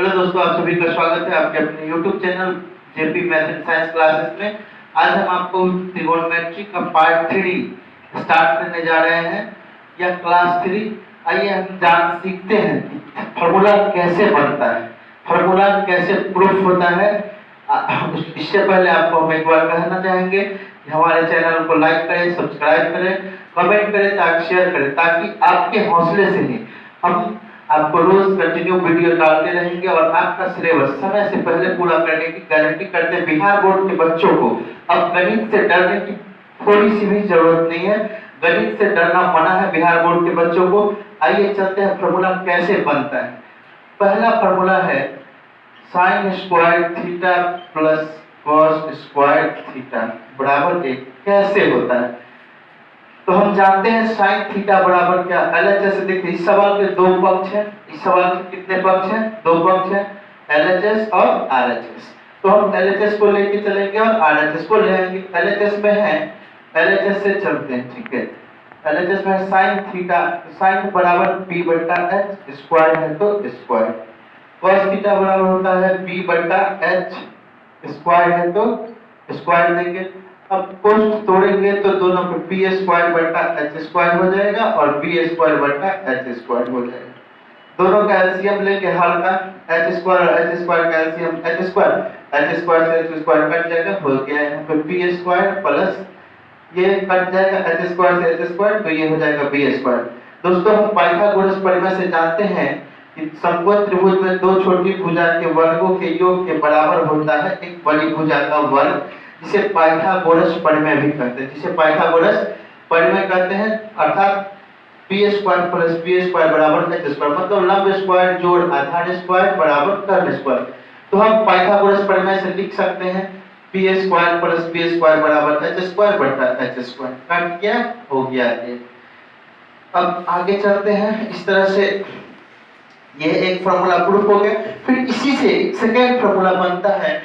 Hello दोस्तों, आप सभी का स्वागत है आपके अपने YouTube channel JP math and science classes में। आज हम आपको ट्रिगोनोमेट्री का पार्ट 3 स्टार्ट करने जा रहे हैं, या क्लास 3। आइए हम सीखते हैं कि फार्मूला कैसे बनता है, फार्मूला कैसे प्रूफ होता है। इससे पहले आपको हम एक बार कहना चाहेंगे कि हमारे चैनल को लाइक करें, सब्सक्राइब करें, कमेंट करें, ताकि शेयर करें, ताकि आपके हौसले से ही हम आपको रोज कंटिन्यू वीडियो डालते रहेंगे और आपका सिलेबस समय से पहले पूरा करने की गारंटी करते हैं। बिहार बोर्ड के बच्चों को अब गणित से डरने की थोड़ी सी भी जरूरत नहीं है, गणित से डरना मना है बिहार बोर्ड के बच्चों को। आइए चलते हैं फार्मूला कैसे बनता है। पहला फार्मूला है sine square theta plus cos square theta बराबर 1। कैसे होता है तो हम जानते हैं साइन थीटा बराबर क्या। LHS से देखिए, इस सवाल के दो पक्ष हैं, इस सवाल के कितने पक्ष हैं? दो पक्ष हैं, LHS और RHS। तो हम LHS को लेके चलेंगे और RHS को ले आएंगे। LHS में है, LHS से चलते हैं, ठीक है। LHS में साइन थीटा, साइन बराबर b बटा h स्क्वायर है तो स्क्वायर, cos थीटा बराबर होता है b बटा h स्क्वायर है तो स्क्वायर देंगे। अब कोष्ठ तोड़ेंगे तो दोनों पे p स्क्वायर बटा h स्क्वायर हो जाएगा और b स्क्वायर बटा h स्क्वायर हो जाएगा। दोनों का एलसीएम लेके हल का h स्क्वायर और h स्क्वायर का एलसीएम h स्क्वायर से h स्क्वायर कट जाएगा, हो गया यहाँ पे p स्क्वायर प्लस ये कट जाएगा h स्क्वायर से h स्क्वायर, तो ये हो जाएगा b स्क्वायर। दोस्तों, हम पाइथागोरस प्रमेय से जानते हैं कि समकोण त्रिभुज में दो छोटी भुजा के वर्गों के योग के बराबर होता है एक बड़ी भुजा का वर्ग, जिसे पाइथागोरस प्रमेय भी कहते हैं, जिसे पाइथागोरस प्रमेय कहते हैं। अर्थात p square plus b square बराबर h स्क्वायर, मतलब लंब स्क्वायर जोड़ आधार स्क्वायर बराबर कर्ण स्क्वायर। तो हम पाइथागोरस प्रमेय से लिख सकते हैं p square plus b square बराबर h स्क्वायर बटा h स्क्वायर। कट गया, हो गया ये। अब आगे चलते हैं। इस तरह से ये एक फार्मूला प्रूफ हो गया। फिर इसी से एक सेकेंड फार्मूला बनता है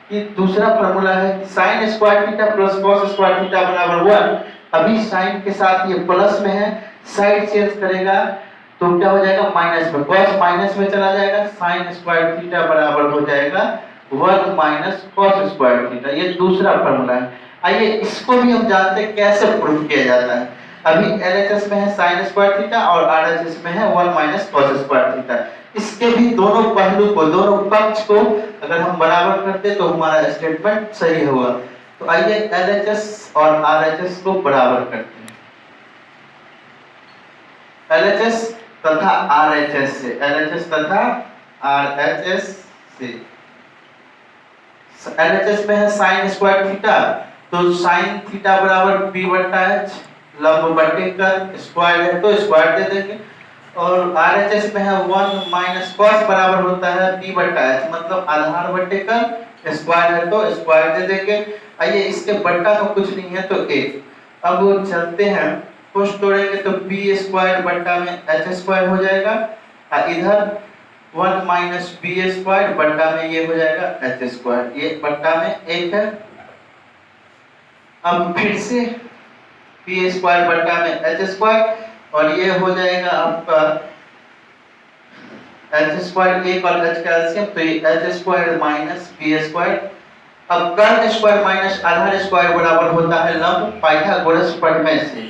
कि दूसरा फार्मूला है sin square theta plus cos square theta बराबर 1। अभी sin के साथ ये प्लस में है, साइड चेंज करेगा तो क्या हो जाएगा? माइनस में, cos माइनस में चला जाएगा, sin स्क्वायर थीटा बराबर हो जाएगा 1 माइनस cos स्क्वायर थीटा। ये दूसरा फार्मूला है। आइए इसको भी हम जानते हैं कैसे प्रूफ किया जाता है। अभी LHS में है sin स्क्वायर थीटा और RHS में है 1 माइनस cos स्क्वायर थीटा। इसके भी दोनों पहलू को, दोनों पक्ष को अगर हम बराबर करते तो हमारा स्टेटमेंट सही होगा। तो आइए LHS और RHS को बराबर करते हैं। LHS तथा RHS से, LHS तथा RHS से। LHS में है sin स्क्वायर थीटा, तो sin थीटा बराबर b बटा h, लंब बटे कर स्क्वायर है तो स्क्वायर दे देंगे। और RHS में है 1 माइनस cos बराबर होता है b बटा h, मतलब आधार बटे कर स्क्वायर है तो स्क्वायर दे देंगे। आइए इसके बट्टा तो कुछ नहीं है तो a। अब चलते हैं, कोष्ठ तोड़ेंगे तो b स्क्वायर बट्टा में h स्क्वायर हो जाएगा, इधर 1 माइनस b स्क्वायर बट्टा में ये हो जाएगा h स्क्वायर, ये बट्टा में 1 है। अब फिर से p स्क्वायर बट्टा में h स्क्वायर और ये हो जाएगा आपका h स्क्वायर, 1 और h का एलसीएम, तो ये h square minus b square. अब कर्ण स्क्वायर माइनस आधार स्क्वायर बराबर होता है लंब पाइथागोरस प्रमेय से।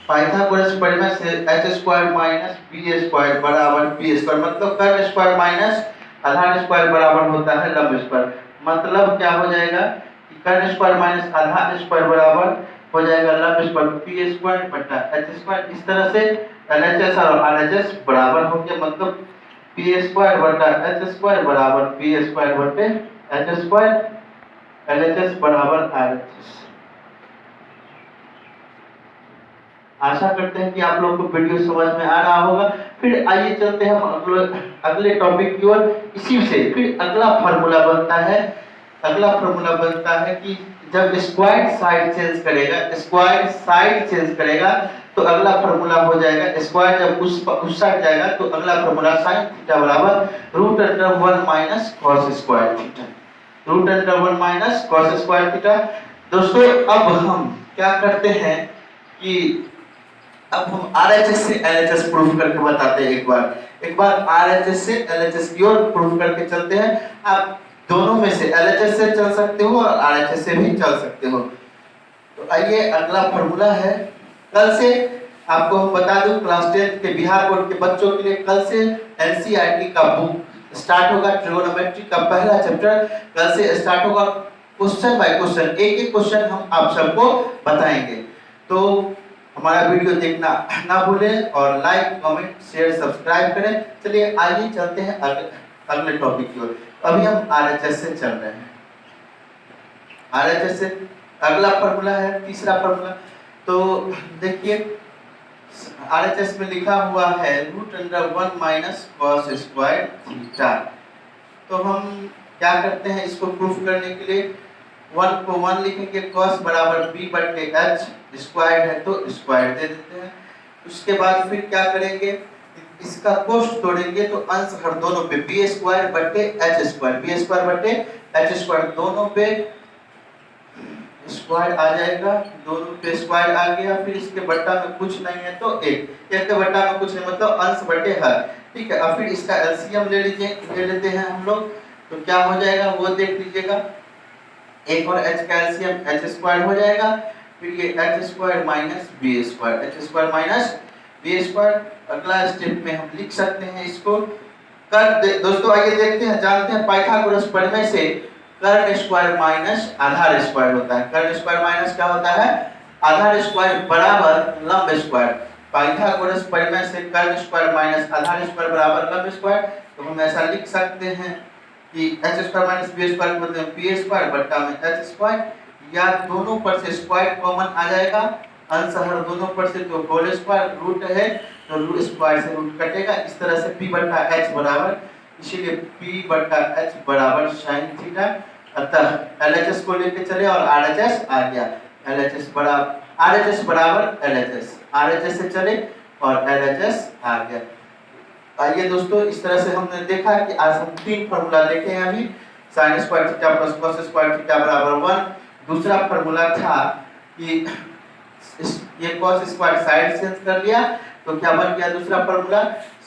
पाइथागोरस प्रमेय से h square minus b square बराबर b स्क्वायर, मतलब कर्ण स्क्वायर माइनस आधार स्क्वायर बराबर होता है लंब स्क्वायर। मतलब क्या हो जाएगा कि कर्ण स्क्वायर माइनस आधार स्क्वायर बराबर हो जाएगा लंब स्क्वायर p स्क्वायर बटा h स्क्वायर। इस तरह से LHS और RHS बराबर हो गया, मतलब p स्क्वायर बटा h स्क्वायर बराबर p स्क्वायर बटे h स्क्वायर, LHS बराबर RHS। आशा करते हैं कि आप लोगों को वीडियो समझ में आ रहा होगा। फिर आइए चलते हैं हम अगले टॉपिक की ओर। इसी से फिर अगला फार्मूला बनता है, अगला फार्मूला बनता है कि जब स्क्वायर साइड चेंज करेगा, स्क्वायर साइड चेंज करेगा तो अगला फार्मूला हो जाएगा, स्क्वायर जब उस साइड जाएगा तो अगला फार्मूला sin थीटा बराबर root under 1 minus cos square theta, root under 1 minus cos square theta. दोस्तों, अब हम क्या करते हैं कि अब हम RHS से LHS प्रूफ करके बताते हैं एक बार। एक बार आरएचएस से एलएचएस की ओर प्रूव करके चलते हैं। आप दोनों में से एलएचएस से चल सकते हो और आरएचएस से भी चल सकते हो। तो आइए अगला फॉर्मूला है। कल से आपको हम बता दूं, क्लास 10 के बिहार बोर्ड के बच्चों के लिए कल से एनसीईआरटी का बुक स्टार्ट होगा। ट्रिगोनोमेट्री का पहला चैप्टर कल से स्टार्ट होगा। क्वेश्चन बाय क्वेश्चन, एक एक क्वेश्चन हम आप सबको बताएंगे। तो हमारा वीडियो देखना ना भूलें और लाइक, कमेंट, शेयर, सब्सक्राइब करें। चलिए आइए चलते हैं अगले टॉपिक की ओर। अभी हम आरएचएस से चल रहे हैं। आरएचएस से अगला फॉर्मूला है, तीसरा फॉर्मूला। तो देखिए आरएचएस में लिखा हुआ है √1 माइनस कॉस स्क्वायर थीटा। तो हम क्या करते हैं, इसको प्रूफ करने के लिए 1 को 1 लिखेंगे, cos बराबर b बटे h, स्क्वायर है तो स्क्वायर दे देते हैं। उसके बाद फिर क्या करेंगे, इसका कोष्ठ तोड़ेंगे तो अंश हर दोनों पे b स्क्वायर बटे h स्क्वायर, b स्क्वायर बटे h स्क्वायर दोनों पे स्क्वायर आ जाएगा, दोनों पे स्क्वायर आ गया। फिर इसके बट्टा में कुछ नहीं है तो एक के बट्टा में कुछ नहीं, मतलब अंश बटे हर। ठीक है, अब फिर इसका एलसीएम ले लेते हैं हम लोग। तो क्या हो जाएगा वो देख लीजिएगा, एक और h का एलसीएम h स्क्वायर हो जाएगा। फिर ये h square minus b square, h square minus b square. अगला स्टेप में हम लिख सकते हैं इसको दोस्तों आइए देखते हैं, जानते हैं पाइथागोरस प्रमेय से कर्ण स्क्वायर माइनस आधार स्क्वायर होता है। कर्ण स्क्वायर माइनस क्या होता है, आधार स्क्वायर बराबर लंब स्क्वायर। पाइथागोरस प्रमेय से कर्ण स्क्वायर माइनस आधार स्क्वायर बराबर लंब स्क्वायर। तो हम ऐसा लिख सकते हैं कि h square minus b square मतलब b स्क्वायर बट्टा में h स्क्वायर, या दोनों पर से स्क्वायर कॉमन आ जाएगा, अंश हर दोनों पर से तो होल स्क्वायर, रूट है तो रूट स्क्वायर से रूट कटेगा। इस तरह से p बट्टा h बराबर, इसीलिए p बट्टा h बराबर sin थीटा। अतः LHS को लेके चले और RHS आ गया, LHS बराबर LHS, RHS से चले और LHS आ गया। आइए दोस्तों, इस तरह से हमने देखा कि आज हम 3 फार्मूला देखे हैं अभी। sin square theta plus cos square theta बराबर 1। दूसरा फार्मूला था कि ये cos स्क्वायर साइड चेंज कर लिया तो क्या बन गया दूसरा फार्मूला,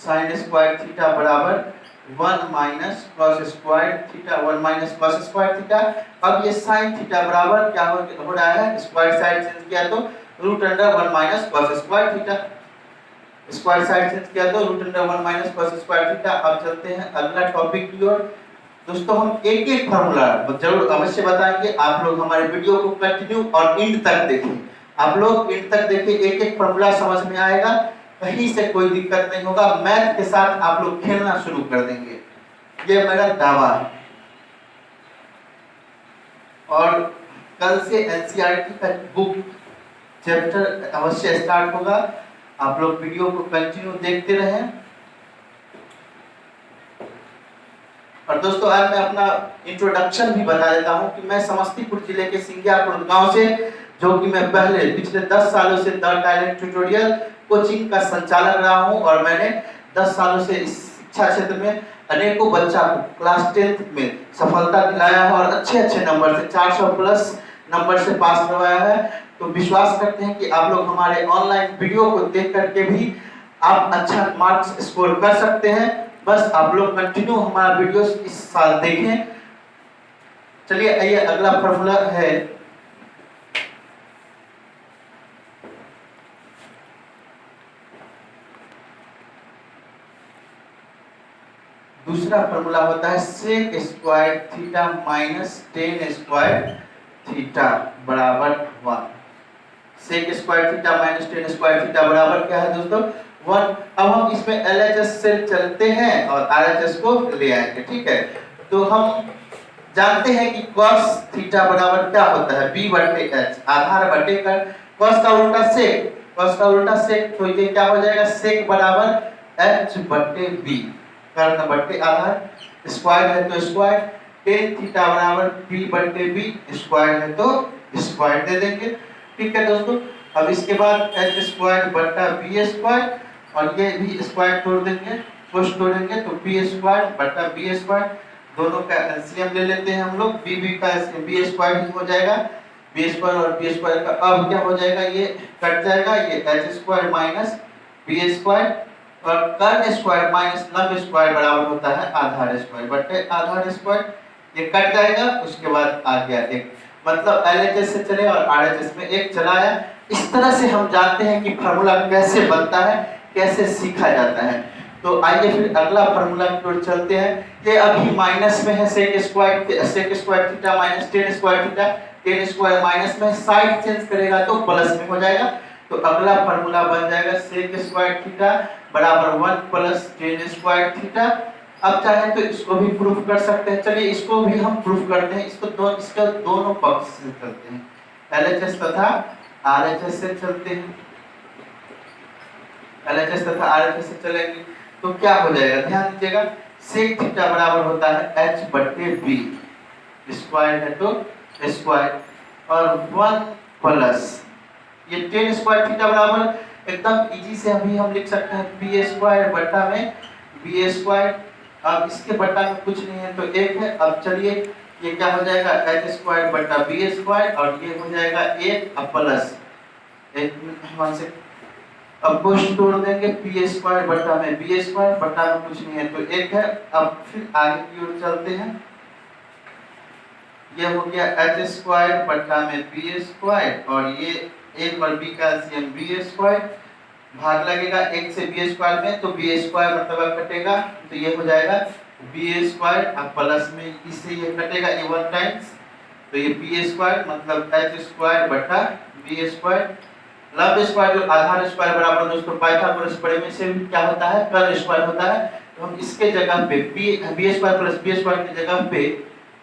sin स्क्वायर थीटा बराबर 1 minus cos square theta, 1 minus cos square theta. अब ये sin थीटा बराबर क्या हो रहा है, स्क्वायर साइड चेंज किया तो √1 minus cos square theta, square side change किया तो √1 माइनस cos स्क्वायर थीटा। अब चलते हैं अगला टॉपिक की ओर। दोस्तों हम एक एक फार्मूला जरूर अवश्य बताएंगे, आप लोग हमारे वीडियो को कंटिन्यू और एंड तक देखें। आप लोग एंड तक देखिए, एक एक फार्मूला समझ में आएगा, कहीं से कोई दिक्कत नहीं होगा। मैथ के साथ आप लोग खेलना शुरू कर देंगे, ये मेरा दावा है। और कल से एनसीईआरटी का बुक चैप्टर अवश्य स्टार्ट होगा, आप लोग वीडियो को कंटिन्यू देखते रहें। और दोस्तों आज मैं अपना इंट्रोडक्शन भी बता देता हूं कि मैं समस्तीपुर जिले के सिंगियापुर गांव से, जो कि मैं पिछले 10 सालों से द टैलेंट ट्यूटोरियल कोचिंग का संचालक रहा हूं। और मैंने 10 सालों से इस शिक्षा क्षेत्र में अनेकों बच्चा को क्लास 10th में सफलता दिलाया है और अच्छे नंबर से 400 प्लस नंबर से पास करवाया है। तो विश्वास करते हैं कि आप लोग हमारे ऑनलाइन वीडियो को देख करके भी आप अच्छा मार्क्स स्कोर कर सकते हैं। बस आप लोग कंटिन्यू हमारा वीडियो इस साल देखें। चलिए आइए अगला फॉर्मूला है, दूसरा फॉर्मूला होता है sec square theta minus tan square theta बराबर 1। sec square theta minus tan square theta बराबर क्या है दोस्तों, 1। अब हम इसमें LHS से चलते हैं और RHS को ले आएंगे। ठीक है, तो हम जानते हैं कि cos थीटा बराबर क्या होता है, b बटे h, आधार बटे कर, cos का उल्टा sec, cos का उल्टा sec, तो ये क्या हो जाएगा, sec बराबर h बटे b, कर्ण बटे आधार, स्क्वायर है तो स्क्वायर, tan थीटा बराबर b बटे b, स्क्वायर है तो स्क्वायर दे देंगे। ठीक है दोस्तों, अब इसके बाद h स्क्वायर बटा b स्क्वायर, और ये भी स्क्वायर तोड़ देंगे, कोष्ठ तोड़ेंगे तो b स्क्वायर बटा b स्क्वायर, दोनों का एलसीएम ले लेते हैं हम लोग, b का b स्क्वायर ही हो जाएगा, b स्क्वायर और b स्क्वायर का अब क्या हो जाएगा, ये कट जाएगा, ये h square minus b square, और कर्न स्क्वायर माइनस लंब स्क्वायर बराबर होता है आधार स्क्वायर बटे आधार स्क्वायर। ये कट जाएगा, उसके बाद आ गया एक, मतलब LHS से चले और RHS में एक चलाया। इस तरह से हम जानते हैं कि फार्मूला कैसे बनता है, कैसे सीखा जाता है। तो आइए फिर अगला फार्मूला की ओर चलते हैं। ये अभी माइनस में है, sec square theta minus tan square theta, tan square minus में, साइड चेंज करेगा तो प्लस में हो जाएगा। तो अगला फार्मूला बन जाएगा sec स्क्वायर थीटा बराबर 1 प्लस tan स्क्वायर थीटा। अब चाहे तो इसको भी प्रूफ कर सकते हैं, चलिए इसको भी हम प्रूफ करते हैं। इसका दोनों पक्ष से चलते हैं, LHS तथा RHS से चलते हैं। LHS तथा RHS से चलेंगे तो क्या हो जाएगा, ध्यान दीजिएगा। sec थीटा बराबर होता है h बटे b, स्क्वायर है तो स्क्वायर, और 1 प्लस ये tan स्क्वायर थीटा बराबर एकदम इजी से अभी हम लिख सकते हैं b स्क्वायर बटा में b स्क्वायर। अब इसके बटा में कुछ नहीं है तो एक है। अब चलिए ये क्या हो जाएगा, h स्क्वायर बटा b स्क्वायर, और ये हो जाएगा 1 प्लस 1 से, अब कुछ तोड़ देंगे, p स्क्वायर बटा में b स्क्वायर, बटा में कुछ नहीं है तो एक है। अब फिर आगे की ओर चलते हैं, ये हो गया h स्क्वायर बटा में b स्क्वायर, और ये 1 और b का एलसीएम b स्क्वायर, भाग लगेगा 1 से b स्क्वायर में तो b स्क्वायर मतलब कटेगा, तो ये हो जाएगा b स्क्वायर, अब प्लस में इससे ये कटेगा ये 1 टाइम्स, तो ये b स्क्वायर मतलब h स्क्वायर बटा b स्क्वायर। लंब स्क्वायर जो आधार स्क्वायर बराबर दोस्तों पाइथागोरस प्रमेय से क्या होता है, कर्ल स्क्वायर होता है। तो हम इसके जगह पे b square plus b square की जगह पे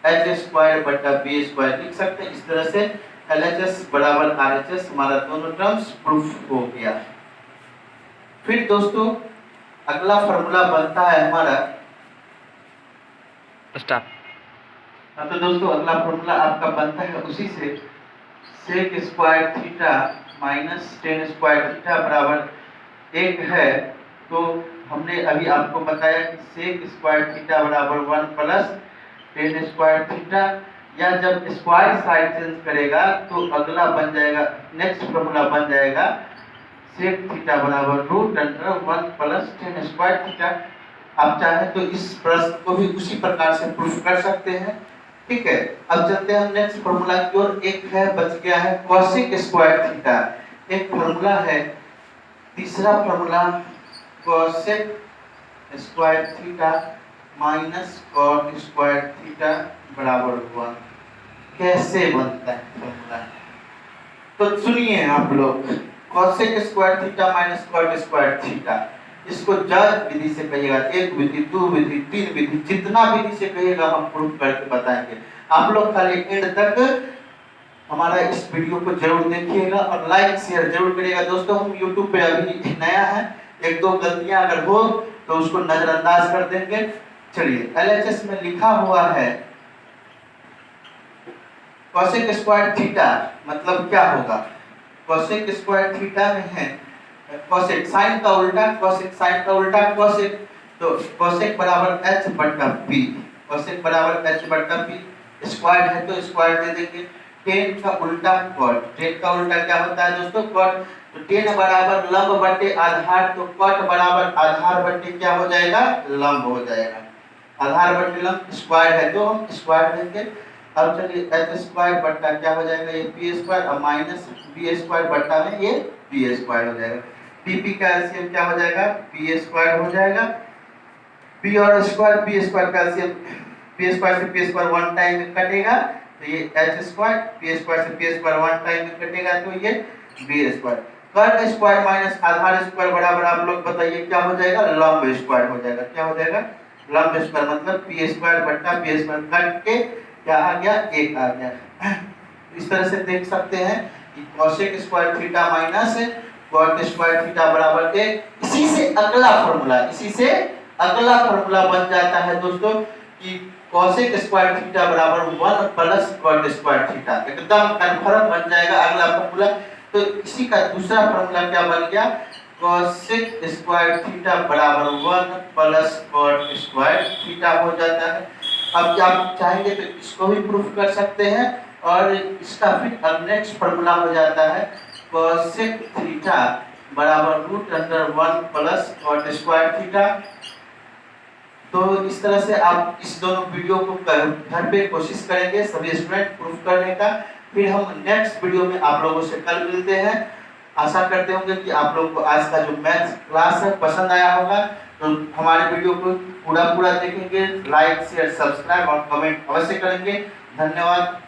h स्क्वायर बटा b स्क्वायर लिख सकते हैं। इस तरह से LHS बराबर RHS हमारा दोनों टर्म्स प्रूफ हो गया। फिर दोस्तों अगला फार्मूला बनता है हमारा स्टॉप। तो दोस्तों अगला फार्मूला आपका बनता है उसी से, sec square theta minus tan square theta बराबर 1 है। तो हमने अभी आपको बताया कि sec स्क्वायर थीटा बराबर 1 प्लस tan स्क्वायर थीटा, या जब स्क्वायर साइड चेंज करेगा तो अगला बन जाएगा, नेक्स्ट फार्मूला बन जाएगा sec थीटा बराबर root under 1 plus tan square theta. आप चाहे तो इस प्रश्न को भी उसी प्रकार से प्रूफ कर सकते हैं, ठीक है। अब चलते हैं नेक्स्ट फार्मूला की ओर। एक है बच गया है cosec स्क्वायर थीटा, एक फार्मूला है तीसरा formula cosec square theta minus cot square theta बराबर 1। कैसे बनता है फार्मूला, तो सुनिए आप लोग। cosec square theta minus cot square theta, इसको जज विधि से कहिएगा, एक विधि, दो विधि, तीन विधि, जितना विधि से कहिएगा हम प्रूफ करके बताएंगे। आप लोग खाली एंड तक हमारा इस वीडियो को जरूर देखिएगा और लाइक शेयर जरूर करिएगा। दोस्तों हम YouTube पे अभी नया है, एक दो गलतियां अगर हो तो उसको नजरअंदाज कर देंगे। चलिए LHS में लिखा हुआ है cosec स्क्वायर थीटा मतलब क्या होगा, cosec स्क्वायर थीटा में है cosec साइन का उल्टा, cosec साइन का उल्टा cosec, तो cosec बराबर h बटा p, cosec बराबर h बटा p, स्क्वायर है तो स्क्वायर दे देंगे। tan का उल्टा cot, tan का उल्टा क्या होता है दोस्तों, cot, तो tan बराबर लंब बटे आधार, तो cot बराबर आधार बटे क्या हो जाएगा, लंब हो जाएगा। आधार बटे लंब, स्क्वायर है तो हम स्क्वायर देंगे। अब चलिए h स्क्वायर बटा क्या हो जाएगा, ये p स्क्वायर, और माइनस b स्क्वायर बटा में ये p स्क्वायर हो जाएगा। p का एलसीएम क्या हो जाएगा, p स्क्वायर हो जाएगा। p और स्क्वायर, p स्क्वायर का एलसीएम, p स्क्वायर से p स्क्वायर 1 टाइम में कटेगा तो ये h स्क्वायर, p स्क्वायर से p स्क्वायर 1 टाइम में कटेगा तो ये b स्क्वायर। कर्न स्क्वायर माइनस आधार स्क्वायर बराबर आप लोग बताइए क्या हो जाएगा, लंब स्क्वायर हो जाएगा। क्या हो जाएगा, लंब स्क्वायर, मतलब p स्क्वायर बटा p स्क्वायर कट के क्या आ गया, 1 आ गया। इस तरह से देख सकते हैं कि cosec square theta minus cot square theta बराबर 1। इसी से अगला फार्मूला बन जाता है दोस्तों कि cosec स्क्वायर थीटा बराबर 1 प्लस cot स्क्वायर थीटा, एकदम कन्फर्म बन जाएगा अगला फार्मूला। तो इसी का दूसरा फार्मूला क्या बन गया, cosec स्क्वायर थीटा बराबर 1 प्लस cot स्क्वायर थीटा हो जाता है। अब आप चाहेंगे तो इसको भी प्रूफ कर सकते हैं, और इसका फिर अब नेक्स्ट फार्मूला हो जाता है cosec थीटा बराबर root under 1 plus cot square theta. तो इस तरह से आप इस दोनों वीडियो को घर पे कोशिश करेंगे सभी स्टूडेंट प्रूफ करने का। फिर हम नेक्स्ट वीडियो में आप लोगों से कल मिलते हैं। आशा करते होंगे कि आप लोग को आज का जो मैथ्स क्लास है पसंद आया होगा। तो हमारे वीडियो को पूरा देखेंगे, लाइक शेयर सब्सक्राइब और कमेंट अवश्य करेंगे। धन्यवाद।